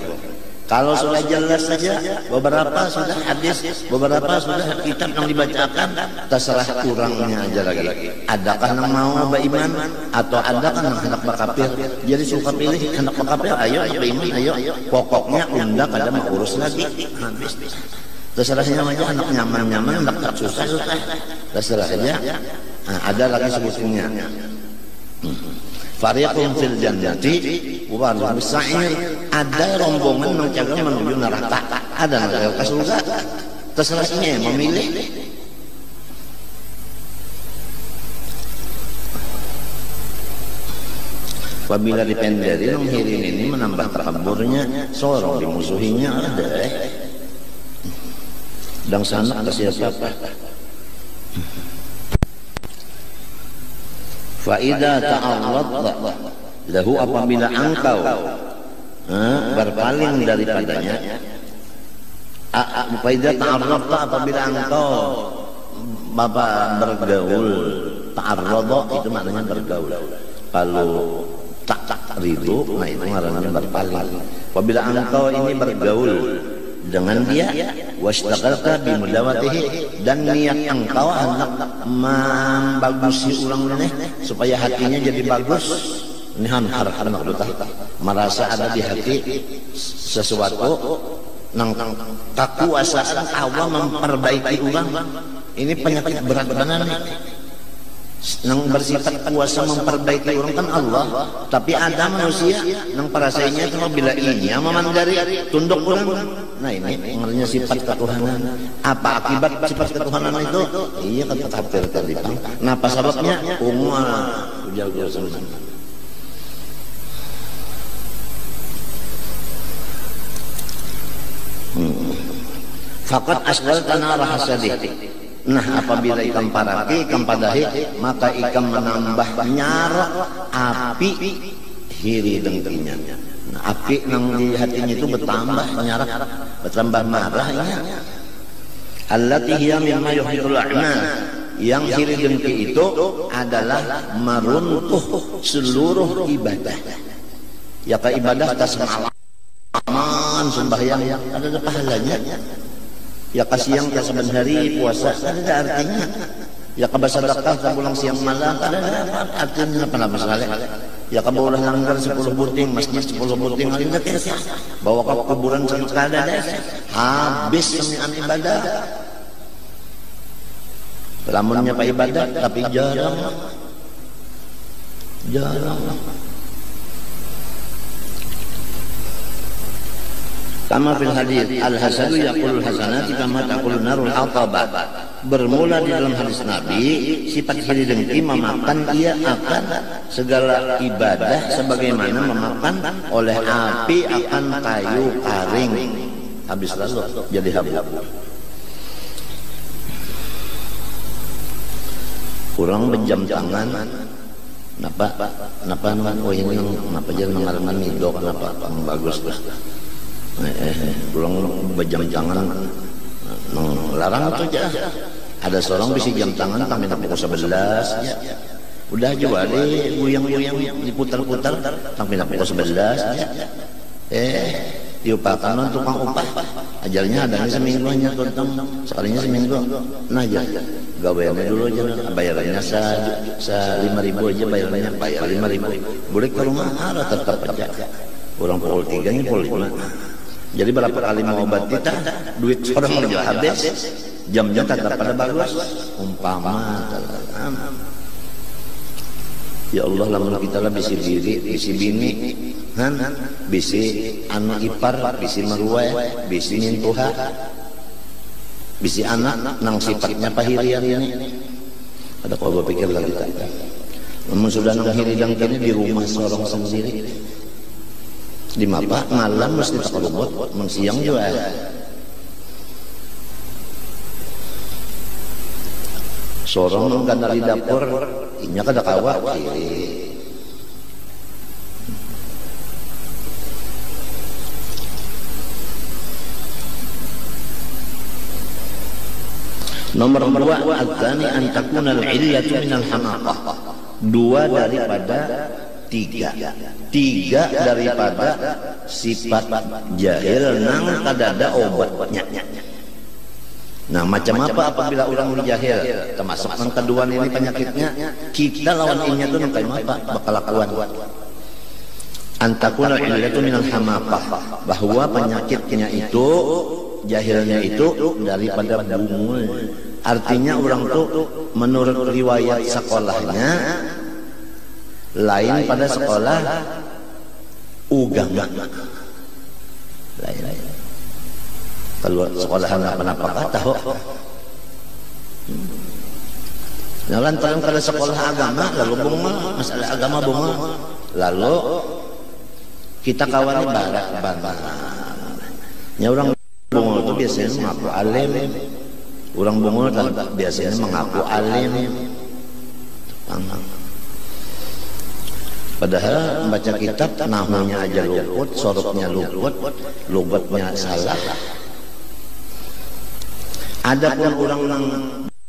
Kalau sudah jelas saja, beberapa sudah hadis, beberapa sudah kitab yang dibacakan, terserah kurangnya aja lagi. Adakah yang mau beriman atau adakah yang hendak berkafir? Jadi suka pilih hendak berkafir, ayo beriman, ayo. Pokoknya unda kada mau urus lagi. Habis. Terserahnya aja hendak nyaman-nyaman, hendak susah-susah. Terserah saja. Nah, ada lagi sebutnya. Fariqun fil jannati wa fariqun fis sa'ir. Ada rombongan menjaga menuju neraka, ada yang ke surga. Terserahnya memilih. Apabila dipenderi menghirin ini menambah takaburnya, seorang dimusuhinya ada. Dan sana ke siapa? Fa'idha ta'arradta lahu, apabila engkau berpaling daripadanya. Fa'idha ta'arradta, apabila engkau bergaul. Ta'arradha itu maknanya bergaul. Kalau tak ridho, nah itu maknanya berpaling. Apabila engkau ini bergaul dengan dia, wastaqalta bimudawatihi, dan niat engkau hendak membagusi ulang ini supaya hatinya jadi bagus. Ini harap merasa ada di hati sesuatu nang kekuasaan Allah memperbaiki orang. Ini penyakit berat benar nih. Nang bersifat kuasa memperbaiki orang kan Allah, tapi ada manusia nang parasainya cuma bila ini memandari tunduk orang. Nah ini mengenai sifat ketuhanan. Apa akibat sifat ketuhanan itu? Iya kata kafir tadi. Nah apa sebabnya? Jago semua. Fakat aswal tanah rahasadi. Nah apabila ikan paraki, ikan padahi, maka ikan menambah nyarok api hiri dengkinya. Nah, api yang di hatinya itu bertambah nyarak, bertambah marahnya. Allati hiya mimma yuhidul a'mal. Yang hiri dengki itu adalah meruntuh seluruh ibadah. Ya ke ibadah tas malaman sembahyang ada pahalanya. Ya siang ke saban hari puasa ada artinya. Ya ke bersedekah pulang siang malam ada artinya apa masalah. Ya ke bawah langgar 10 buting, masjid 10 buting ada kisah. Bawa ke kuburan sekada habis semian ibadah. Lamunnya pak ibadah tapi jarang. Kama fil hadis al-hasadu yaqulul hasanati kama taqulun narul ataba. Bermula di dalam hadis Nabi, sifat hiri dengki memakan ia akan segala ibadah sebagaimana memakan oleh api akan kayu karing. Habis lalu jadi habu. Kurang bejam tangan. Napa oh ini napa jangan mengalami mido kenapa bagus terus. Pulang bejam jangan larang itu aja. Ada seorang bisi jam tangan sampai pukul 11 ya. Udah coba deh guyang-guyang diputar-putar sampai pukul 11 ya. Diupakan tukang upah. Ajarnya adanya seminggu hanya tuntang sekalinya seminggu. Nah aja gaweannya dulu aja bayarannya 5.000 aja bayar 5.000. Boleh ke rumah ada tetap aja. Orang pukul 3 nya pukul 5. Jadi berapa kali mau obat kita duit orang udah habis. Jam-jam tetap pada bagus. Umpama ya Allah lamun kita lah bisi diri, bisi bini, bisi anak ipar, bisi meruai, bisi nyentuha, bisi anak nang sifatnya pahirian ini. Ada kau berpikir lagi tak? Namun sudah nang hiridang kini di rumah seorang sendiri. Di mapa malam mesti tak lubut, siang juga. Sorong kan dari dapur, inya kada kawat kiri. Nomor 2, adzani an takuna al-illatu min al-hamaqah. 2 daripada 3. 3 daripada sifat jahil nang kada ada obatnya. Nah macam apa apabila orang jahil termasuk yang kedua ini penyakitnya kita lawan inya tuh kayak apa bakal lakuan antakuna illatu minal hamaqah bahwa penyakitnya itu jahilnya itu daripada bungul. Artinya orang tuh menurut riwayat sekolahnya lain pada sekolah ugama lain. Kalau sekolah nggak pernah tahu. Nah lantaran pada sekolah agama lalu bunga masalah agama bunga lalu kita kawani barat. Ya orang bunga itu biasanya mengaku alim. Orang bunga biasanya mengaku alim. Padahal membaca kitab nahunya aja luput, soroknya luput, lugatnya salah. Ada pun orang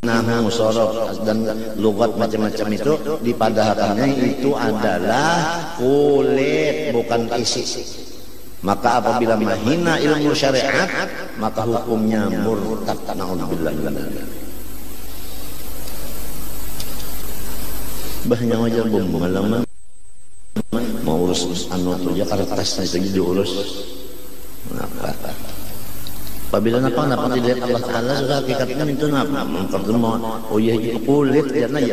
nahu sorok dan lugat macam-macam itu dipadahakannya itu adalah kulit bukan isi. Maka apabila menghina ilmu syariat maka hukumnya murtad. Naudzubillah min dzalik. Bahnya wajar bumbu mau urus anu tuh ya kertasnya lagi diurus. Kenapa? Apabila napa dilihat Allah Taala sudah hakikatnya itu napa? Pertama, oh ya itu kulit karena ya.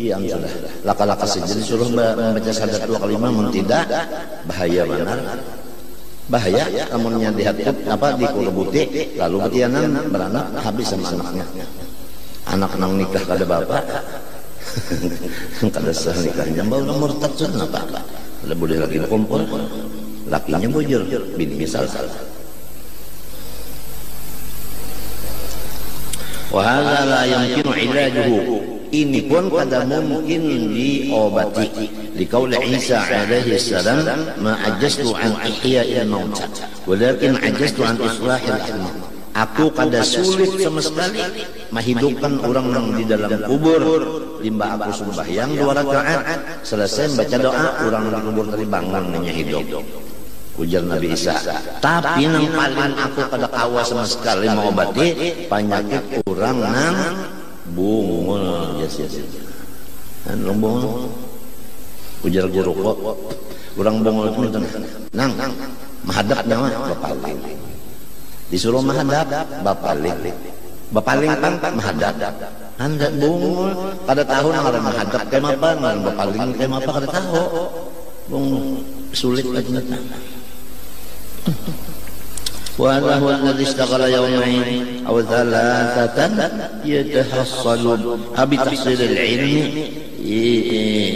Iya sudah. Laka-laka saja disuruh membaca syahadat 2 kalimat mun tidak bahaya benar. Bahaya amunnya dihatut apa dikurubuti lalu betianan beranak habis sama anaknya. Anak nang nikah kada bapak. Kada sah nikahnya baru murtad sudah napa? Kada boleh lagi kumpul. Lakinya bujur, bini misal. Wahada la yamkinu ilajuhu. Ini pun kada mungkin diobati. Liqauli Isa alaihi salam, ma ajaztu an ihya'il mauta, walakin ajaztu an islahil ahma. Aku kada sulit sama sekali menghidupkan orang yang di dalam kubur. Limba aku sembahyang 2 rakaat, selesai baca doa, orang yang di kubur tadi bangun nya hidup. Ujar Nabi Isa. Tapi yang paling aku kada kawa sama sekali mau obati penyakit orang nang bungul. Yes. Nang bungul. Ujar guru kok. Orang bungul itu nang mahadap nama bapaling. Disuruh mahadap bapaling. Bapaling kan mahadap. Anda bungul pada tahun ada mahadap kayak apa, nang bapaling kayak apa kada tahu. Bungul sulit aja. وهذا هو الذي اشتغل يومين أو 3 يتحصل بتحصيل العلم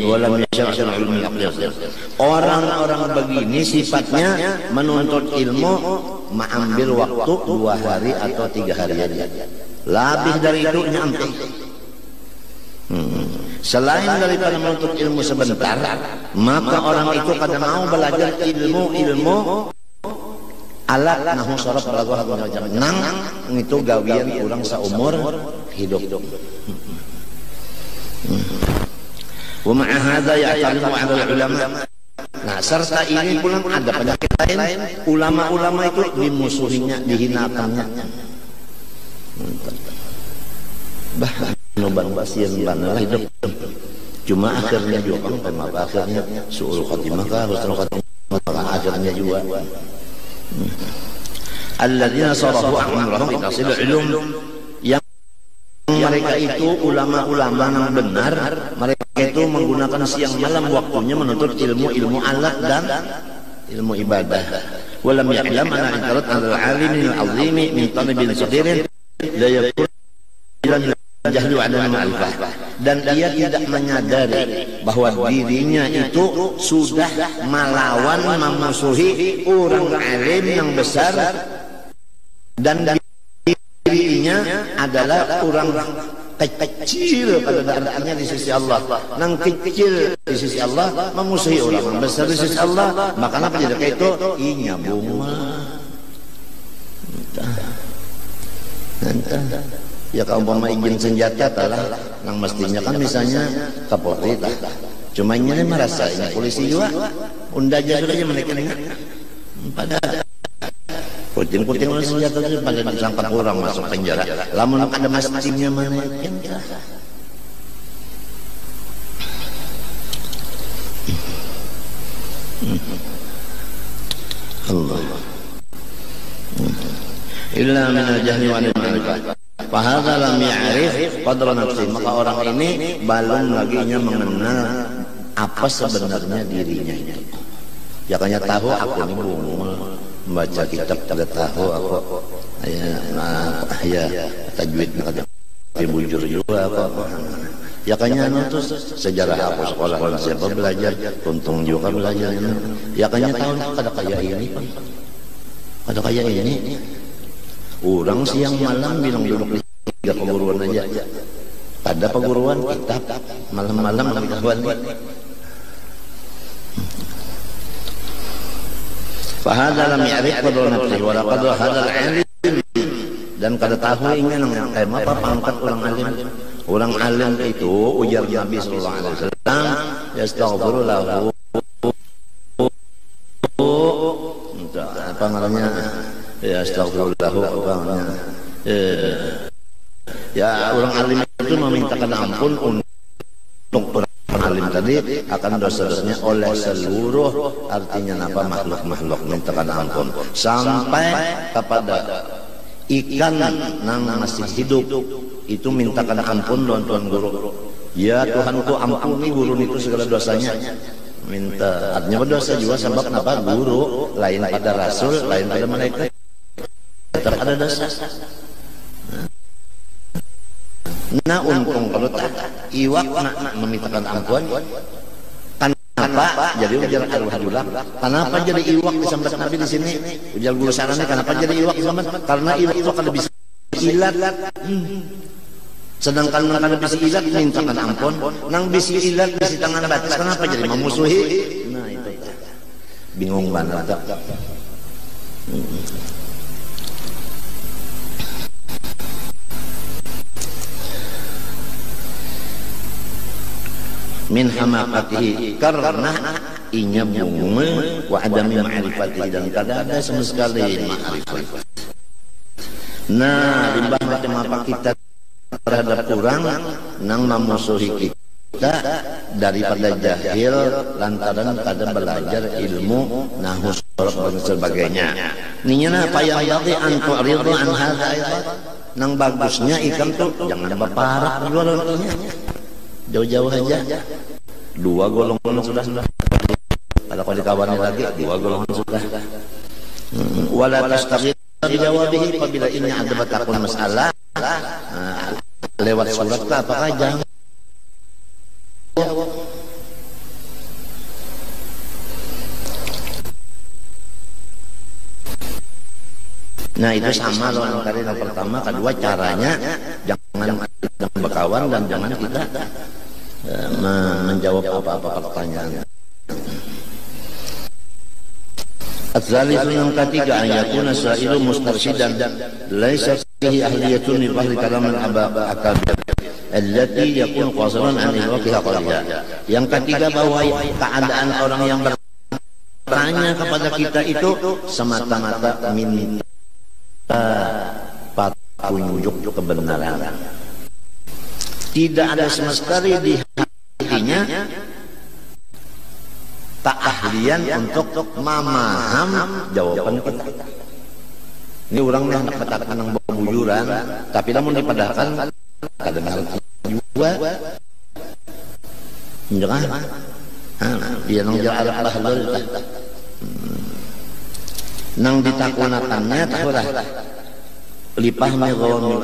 ولم يشرع العلم الأقيس. Orang-orang begini sifatnya menuntut ilmu mengambil waktu 2 hari atau 3 hari aja. Lebih dari itu nyampe. Selain daripada menuntut ilmu sebentar, maka orang itu kadang mau belajar ilmu alat nahu sorab balagoh macam nang itu gawian kurang seumur hidup. Wa ma'a hadza ya'tarifu 'ala ulama. Nah, serta ini pula ada penyakit lain, ulama-ulama itu dimusuhinya, dihinakannya. Bahkan nuban basien banalah hidup. Cuma akhirnya juga akhirnya suul khatimah husnul khatimah akhirnya juga. Alladzina sarafu amrahum ila tasil ulum, yang mereka itu ulama-ulama yang benar, mereka itu menggunakan siang malam waktunya menuntut ilmu alat dan ilmu ibadah. Walam ya'lam anna intarat al-alim al-azim min talibin sadirin la yakun jahlu 'ala ma'rifah, dan dia tidak menyadari bahwa dirinya itu sudah melawan memusuhi orang alim yang besar, dan dirinya adalah orang kecil pada artinya di sisi Allah. Nang kecil di sisi Allah memusuhi orang besar di sisi Allah, maka apa jadi kayak itu inya bunga ya kalau umpama izin senjata telah nang mestinya kan misalnya Kapolri lah, cuma ini merasa ini polisi juga unda aja sudah mereka pada puting-puting senjata itu pada disangka orang masuk penjara. Lamun ada masjidnya mana yang Allah illa min al-jahli wa al-ma'rifah. Fahadha lam ya'rif qadra nafsi, maka orang ini belum laginya mengenal apa sebenarnya dirinya itu. Ya kanya tahu aku ini bungul membaca kitab tidak tahu aku ya tajwid nak bujur juga apa ya kanya itu sejarah aku sekolah siapa belajar tuntung juga belajar ya kanya tahu kada kayak ini kada kayak ini orang siang malam bilang duduk di tiga perguruan aja, pada perguruan kitab malam-malam kawan. Fahadha lam ya'rif qadra nafsihi wa la qadra hadzal 'alim, dan kada tahu ingin apa pangkat orang alim. Orang alim itu ujar Nabi sallallahu alaihi wasallam, yastaghfiru lahu, apa namanya, yastaghfiru lahu, apa namanya, ya orang alim itu memintakan ampun untuk orang alim tadi akan dosa-dosanya oleh seluruh artinya apa makhluk-makhluk mintakan ampun sampai kepada ikan yang masih hidup itu mintakan ampun tuan guru, ya Tuhanku ampuni guru itu segala dosanya, minta artinya berdosa juga sebab kenapa guru lain pada rasul lain pada malaikat tetap ada dosa. Nah untung kalau tak iwak nak memintakan ampun, kenapa jadi ujar al-hadullah, kenapa jadi iwak disambat Nabi di sini ujar guru sarana, kenapa jadi iwak disambat, karena iwak itu kada bisa ilat, sedangkan nang kada bisa ilat mintakan ampun, nang bisa ilat bisi tangan batas, kenapa jadi memusuhi. Nah itu bingung banget tak. Min hamaqatihi, karena inya bunga wa adami ma'rifatihi, dan kada ada sama sekali ma'rifat. Nah limbah macam apa kita terhadap orang nang memusuhi kita daripada jahil lantaran kada belajar ilmu nahwu sarf dan sebagainya. Ninya apa yang yati antu ridha an hadza aidan, nang bagusnya ikan tuh jangan berparak jual orangnya. Jauh-jauh aja, 2 golongan sudah. Kalau kau dikawani lagi 2 golongan sudah. Wala tastaqil dijawabihi, apabila ini ada batakun masalah lewat surat apakah jangan. Nah itu sama loh antara yang pertama, kedua caranya jangan berkawan dan jangan kita menjawab apa-apa pertanyaan. Adzalisu yang ketiga, ayakuna sa'ilu mustarsyidan laisa fihi ahliyatun li fahri kalam al-akabir allati yakun qasiran an ilwaqiha qaliha. Yang ketiga, bahwa keadaan orang yang bertanya kepada kita itu semata-mata minta petunjuk kebenaran. Tidak ada sama sekali di hatinya keahlian untuk memaham jawaban kita. Ini orang yang katakan yang bubuyuran, tapi namun dipadahkan kadang-kadang juga jangan dia nang jalan halal nang ditakunakannya tahulah lipahnya gawamil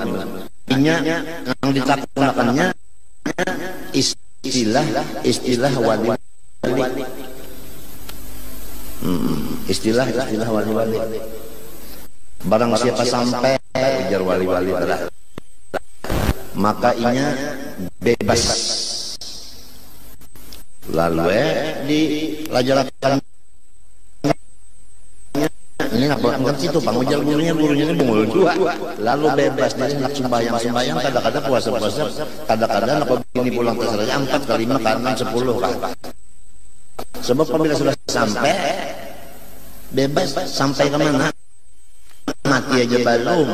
inya nang ditakunakannya istilah wali istilah wali-wali. Barang siapa sampai ujar wali-wali maka inya bebas. Lalu dilajarakan ini apa situ pangujar gurunya ini bungul dua. Lalu bebas dari nak sembahyang kadang-kadang puasa kadang-kadang apa ini pulang terserah 4 kali 5 karena 10 kan. Sebab apabila sudah sampai bebas sampai ke mana mati aja belum.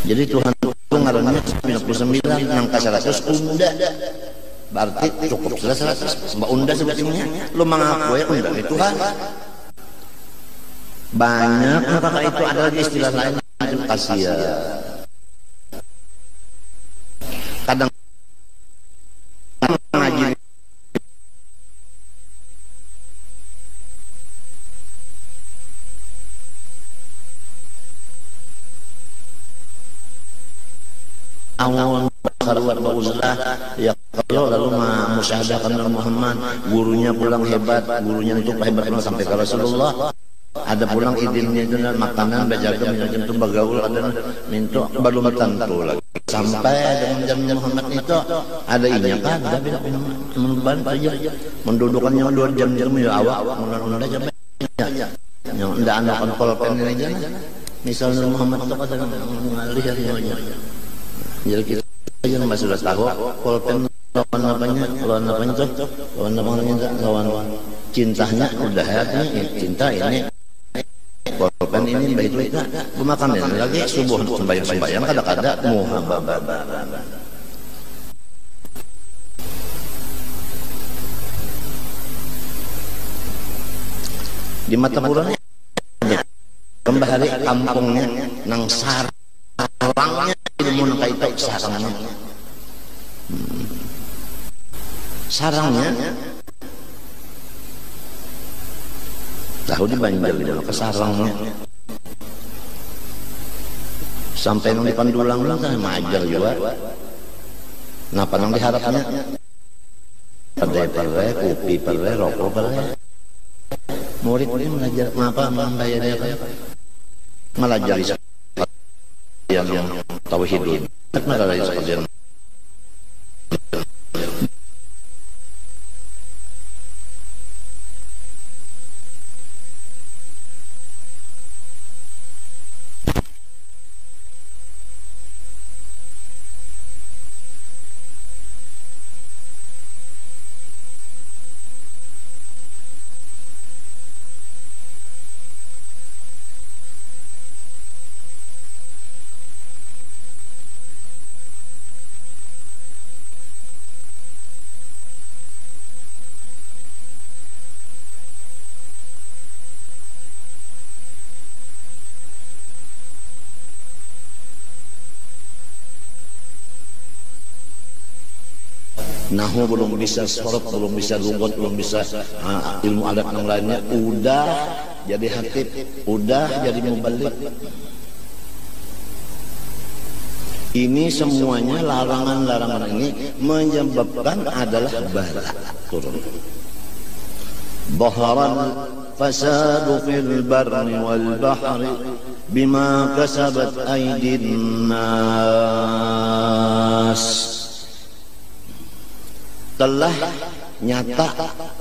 Jadi Tuhan itu ngarannya 99 angka 100 unda. Berarti cukup 100 mbak unda sebetulnya. Lu mengaku ya unda itu Tuhan. Banyak apakah itu ada lagi istilah lain macam kasihan. Kadang ngaji awal karuat bauzlah ya kalau lalu musyahadakan Muhammad, gurunya pulang hebat, gurunya itu hebat sampai ke Rasulullah. Ada pulang idinnya itu makanan bajaga minum itu bagaul ada minta belum tentu lagi sampai dengan Muhammad itu ada inya kan ada bila teman saja mendudukannya 2 jam ya awak mulai sampai yang ndak anak kontrol ini aja misalnya Muhammad itu kata lihat semuanya. Jadi kita aja masih sudah tahu pulpen lawan lawan cintanya udah hatinya cinta ini pulpen ini baik itu makan ini lagi subuh untuk sembahyang kadang-kadang muhababah di mata puranya kembali kampungnya nang sarangnya ilmu nang kaitai sarangnya tahu di Banjar ke sarangnya sampai nang di Pandulang kan majar juga napa nang diharapnya perle kopi perle rokok perle murid ini belajar apa membayar dia melajari yang tauhid melajari sekalian nahu belum bisa, sorot belum bisa, lugat belum bisa, ilmu adat yang lainnya udah jadi khatib, udah jadi mubalik. Ini semuanya larangan-larangan ini menyebabkan adalah bala turun. Dhaharan fasadu fil barri wal bahri bima kasabat aydin nas. Telah nyata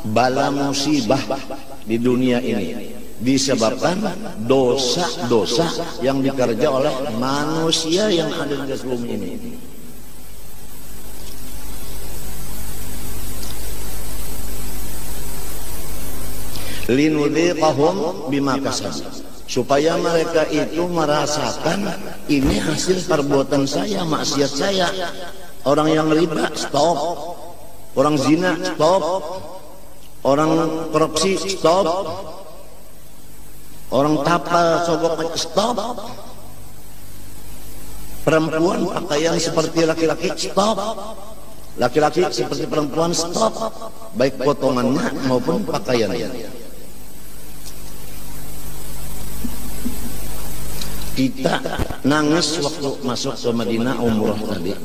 bala musibah di dunia ini disebabkan dosa-dosa yang dikerja oleh manusia yang ada di bumi ini. Linudhiqahum bima kasabu, supaya mereka itu merasakan ini hasil perbuatan saya, maksiat saya. Orang yang riba stop, orang zina stop, orang korupsi stop, orang tapal sogok stop, perempuan pakaian seperti laki-laki stop, laki-laki seperti perempuan stop, baik potongannya maupun pakaiannya. Kita nangis waktu masuk ke Madinah umrah tadi.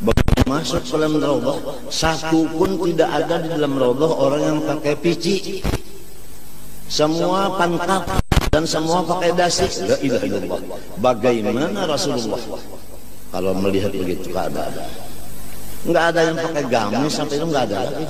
Begitu masuk ke dalam raudhah, satu pun tidak ada di dalam raudhah orang yang pakai pici. Semua pangkat dan semua pakai dasi. La ilaha illallah. Bagaimana Rasulullah kalau melihat begitu keadaan? Enggak ada yang pakai gamis sampai itu enggak ada lagi.